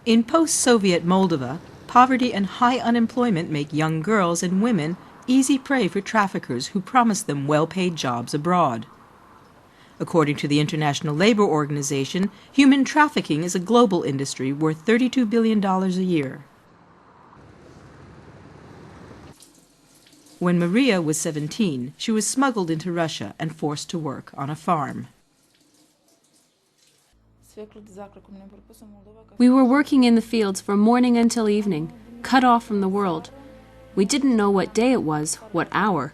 In post-Soviet Moldova, poverty and high unemployment make young girls and women easy prey for traffickers who promise them well-paid jobs abroad. According to the International Labor Organization, human trafficking is a global industry worth $32 billion a year. When Maria was 17, she was smuggled into Russia and forced to work on a farm. We were working in the fields from morning until evening, cut off from the world. We didn't know what day it was, what hour.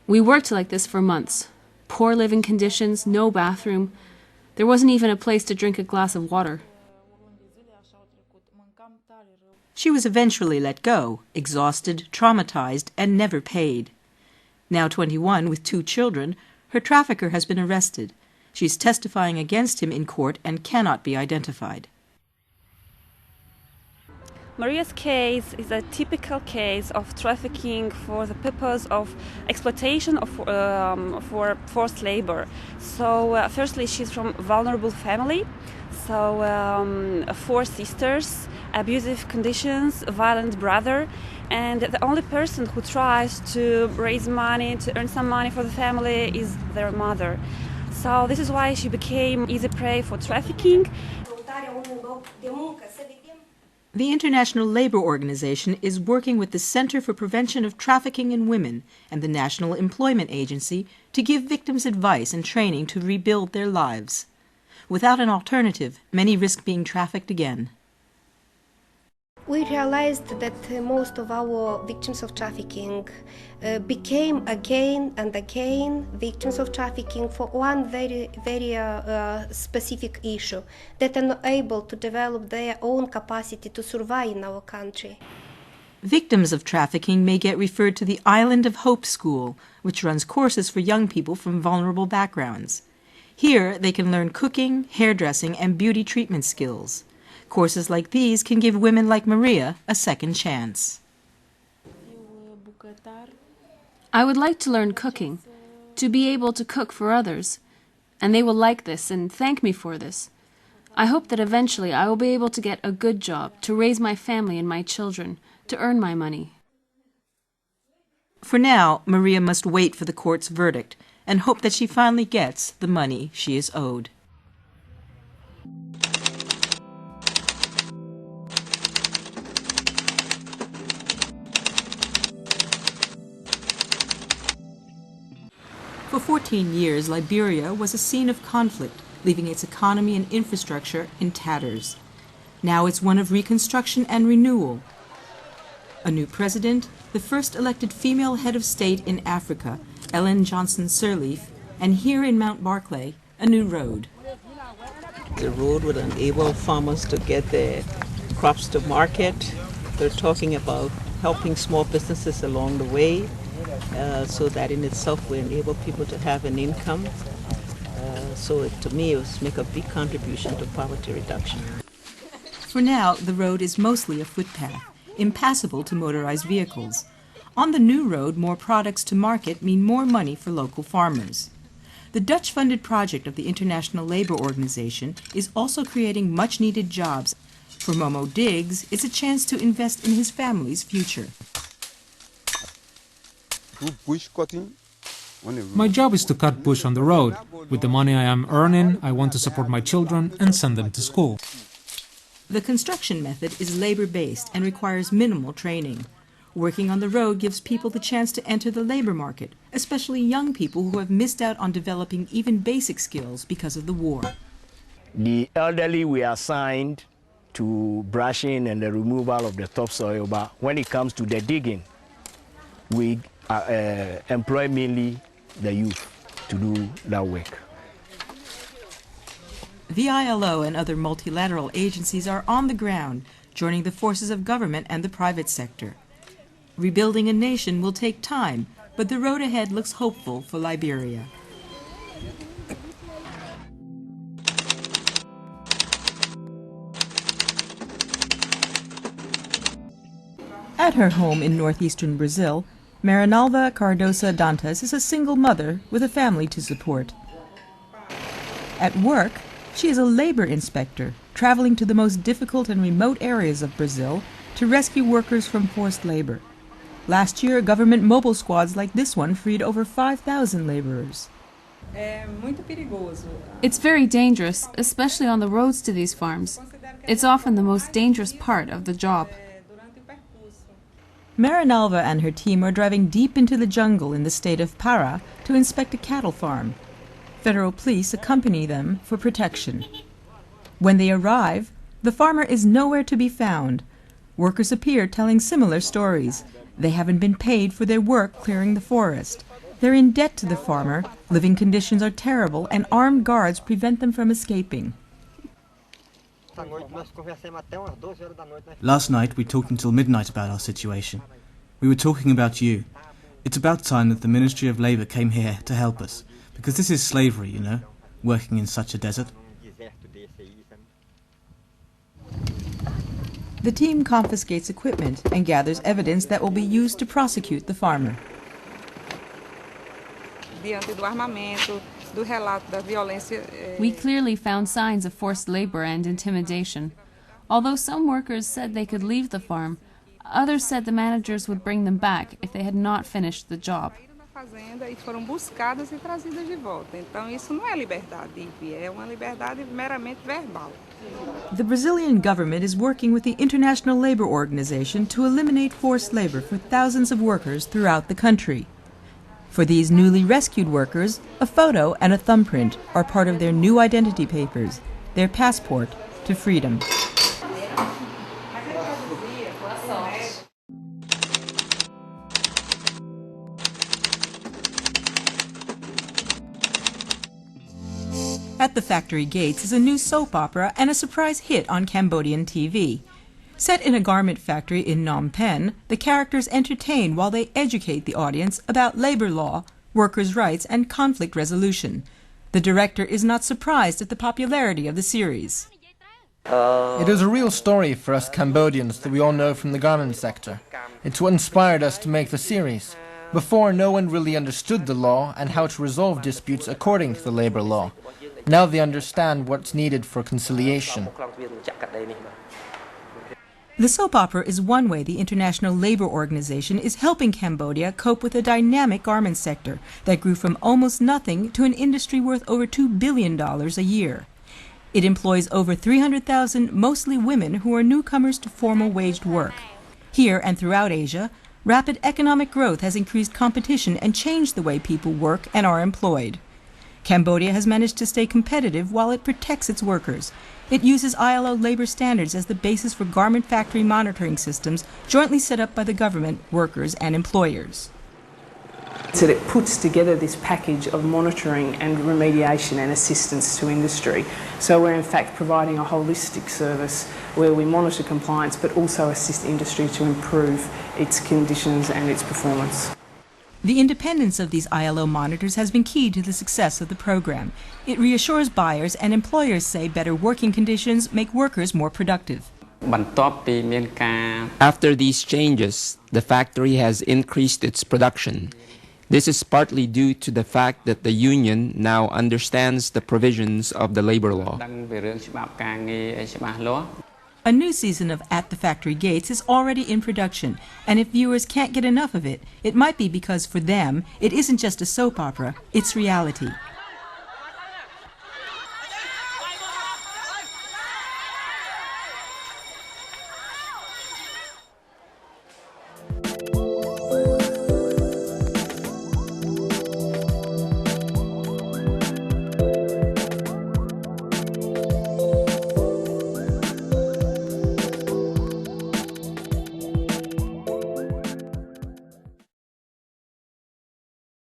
We worked like this for months. Poor living conditions, no bathroom. There wasn't even a place to drink a glass of water. She was eventually let go, exhausted, traumatized, and never paid. Now 21, with 2 children, her trafficker has been arrested. She's testifying against him in court and cannot be identified. Maria's case is a typical case of trafficking for the purpose of exploitation of, for forced labor. So firstly, she's from a vulnerable family, so 4 sisters, abusive conditions, a violent brother, and the only person who tries to raise money, to earn some money for the family is their mother. So this is why she became easy prey for trafficking. The International Labor Organization is working with the Center for Prevention of Trafficking in Women and the National Employment Agency to give victims advice and training to rebuild their lives. Without an alternative, many risk being trafficked again. We realized that most of our victims of trafficking became again and again victims of trafficking for one very specific issue, that are not able to develop their own capacity to survive in our country. Victims of trafficking may get referred to the Island of Hope School, which runs courses for young people from vulnerable backgrounds. Here they can learn cooking, hairdressing, and beauty treatment skills. Courses like these can give women like Maria a second chance. I would like to learn cooking, to be able to cook for others, and they will like this and thank me for this. I hope that eventually I will be able to get a good job, to raise my family and my children, to earn my money. For now, Maria must wait for the court's verdict and hope that she finally gets the money she is owed. For 14 years, Liberia was a scene of conflict, leaving its economy and infrastructure in tatters. Now it's one of reconstruction and renewal. A new president, the first elected female head of state in Africa, Ellen Johnson Sirleaf, and here in Mount Barclay, a new road. The road would enable farmers to get their crops to market. They're talking about helping small businesses along the way. So that in itself will enable people to have an income. So to me, it will make a big contribution to poverty reduction. For now, the road is mostly a footpath, impassable to motorized vehicles. On the new road, more products to market mean more money for local farmers. The Dutch-funded project of the International Labor Organization is also creating much-needed jobs. For Momo Diggs, it's a chance to invest in his family's future. My job is to cut bush on the road. With the money I am earning, I want to support my children and send them to school. The construction method is labor-based and requires minimal training. Working on the road gives people the chance to enter the labor market, especially young people who have missed out on developing even basic skills because of the war. The elderly were assigned to brushing and the removal of the topsoil, but when it comes to the digging, we employ mainly the youth to do that work. The ILO and other multilateral agencies are on the ground, joining the forces of government and the private sector. Rebuilding a nation will take time, but the road ahead looks hopeful for Liberia. At her home in northeastern Brazil, Marinalva Cardosa Dantas is a single mother with a family to support. At work, She is a labor inspector, traveling to the most difficult and remote areas of Brazil to rescue workers from forced labor. Last year, government mobile squads like this one freed over 5,000 laborers. It's very dangerous, especially on the roads to these farms. It's often the most dangerous part of the job. Marinalva and her team are driving deep into the jungle in the state of Pará to inspect a cattle farm. Federal police accompany them for protection. When they arrive, the farmer is nowhere to be found. Workers appear telling similar stories. They haven't been paid for their work clearing the forest. They're in debt to the farmer, living conditions are terrible, and armed guards prevent them from escaping. Last night we talked until midnight about our situation. We were talking about you. It's about time that the Ministry of Labour came here to help us, because this is slavery, you know, working in such a desert. The team confiscates equipment and gathers evidence that will be used to prosecute the farmer. We clearly found signs of forced labor and intimidation. Although some workers said they could leave the farm, others said the managers would bring them back if they had not finished the job. The Brazilian government is working with the International Labour Organization to eliminate forced labor for thousands of workers throughout the country. For these newly rescued workers, a photo and a thumbprint are part of their new identity papers, their passport to freedom. At the Factory Gates is a new soap opera and a surprise hit on Cambodian TV. Set in a garment factory in Phnom Penh, the characters entertain while they educate the audience about labor law, workers' rights, and conflict resolution. The director is not surprised at the popularity of the series. It is a real story for us Cambodians that we all know from the garment sector. It's what inspired us to make the series. Before, no one really understood the law and how to resolve disputes according to the labor law. Now they understand what's needed for conciliation. The soap opera is one way the International Labour Organization is helping Cambodia cope with a dynamic garment sector that grew from almost nothing to an industry worth over $2 billion a year. It employs over 300,000 mostly women who are newcomers to formal waged work. Here and throughout Asia, rapid economic growth has increased competition and changed the way people work and are employed. Cambodia has managed to stay competitive while it protects its workers. It uses ILO labor standards as the basis for garment factory monitoring systems jointly set up by the government, workers, and employers. So it puts together this package of monitoring and remediation and assistance to industry. So we're in fact providing a holistic service where we monitor compliance but also assist industry to improve its conditions and its performance. The independence of these ILO monitors has been key to the success of the program. It reassures buyers, and employers say better working conditions make workers more productive. After these changes, the factory has increased its production. This is partly due to the fact that the union now understands the provisions of the labor law. A new season of At the Factory Gates is already in production, and if viewers can't get enough of it, it might be because for them, it isn't just a soap opera, it's reality.